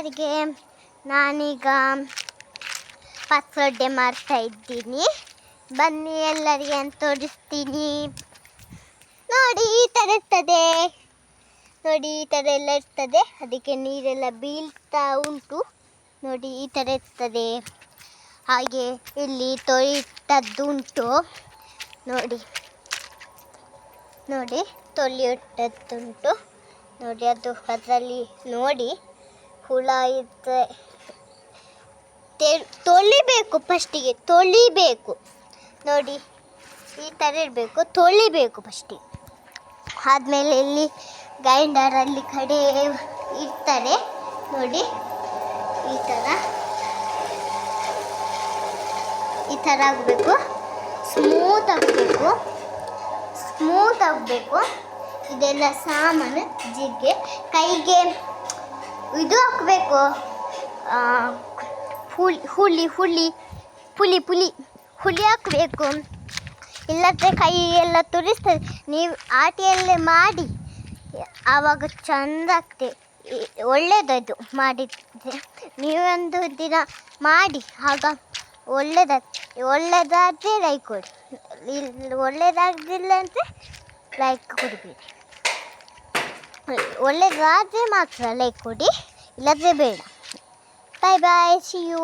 ಎಲ್ಲರಿಗೆ. ನಾನೀಗ ಪತ್ರೊಡೆ ಮಾಡ್ತಾ ಇದ್ದೀನಿ. ಬನ್ನಿ ಎಲ್ಲರಿಗೆ ಅಂತ ತೋರಿಸ್ತೀನಿ. ನೋಡಿ ಈ ಥರ ಇರ್ತದೆ. ನೋಡಿ ಈ ಥರ ಎಲ್ಲ ಇರ್ತದೆ. ಅದಕ್ಕೆ ನೀರೆಲ್ಲ ಬೀಳ್ತಾ ಉಂಟು. ನೋಡಿ ಈ ಥರ ಇರ್ತದೆ. ಹಾಗೆ ಇಲ್ಲಿ ತೊಳೆಯಿಟ್ಟದ್ದು ಉಂಟು. ನೋಡಿ ನೋಡಿ ತೊಳೆಯಿಟ್ಟದ್ದುಂಟು. ನೋಡಿ ಅದು ಅದರಲ್ಲಿ ನೋಡಿ ಹುಳ ಇದ್ದರೆ ತೊಳಿಬೇಕು. ಫಸ್ಟಿಗೆ ತೊಳಿಬೇಕು. ನೋಡಿ ಈ ಥರ ಇರಬೇಕು. ತೊಳಿಬೇಕು ಫಸ್ಟಿಗೆ. ಆದಮೇಲೆ ಇಲ್ಲಿ ಗ್ರೈಂಡರಲ್ಲಿ ಕಡೆ ಇಡ್ತಾರೆ. ನೋಡಿ ಈ ಥರ ಆಗಬೇಕು. ಸ್ಮೂತ್ ಆಗಬೇಕು. ಇದೆಲ್ಲ ಸಾಮಾನು ಜಿಗ್ಗೆ ಕೈಗೆ ಇದು ಹಾಕಬೇಕು. ಹುಳಿ ಹಾಕಬೇಕು. ಇಲ್ಲದ್ರೆ ಕೈ ಎಲ್ಲ ತುರಿಸ್ತದೆ. ನೀವು ಆಟಿಯಲ್ಲೇ ಮಾಡಿ, ಆವಾಗ ಚೆಂದ ಆಗ್ತದೆ. ಒಳ್ಳೆಯದದು ಮಾಡಿದರೆ. ನೀವೊಂದು ದಿನ ಮಾಡಿ, ಆಗ ಒಳ್ಳೆಯದಾದರೆ ಲೈಕ್ ಕೊಡಿ. ಒಳ್ಳೆಯದಾಗಲಿಲ್ಲ ಅಂದರೆ ಲೈಕ್ ಕೊಡಬೇಡಿ. ಒಳ್ಳೆಯದಾದರೆ ಮಾತ್ರ ಲೈಕ್ ಕೊಡಿ, ಇಲ್ಲದ್ರೆ ಬೇಡ. ಬಾಯ್ ಬಾಯ್, ಸಿ ಯು.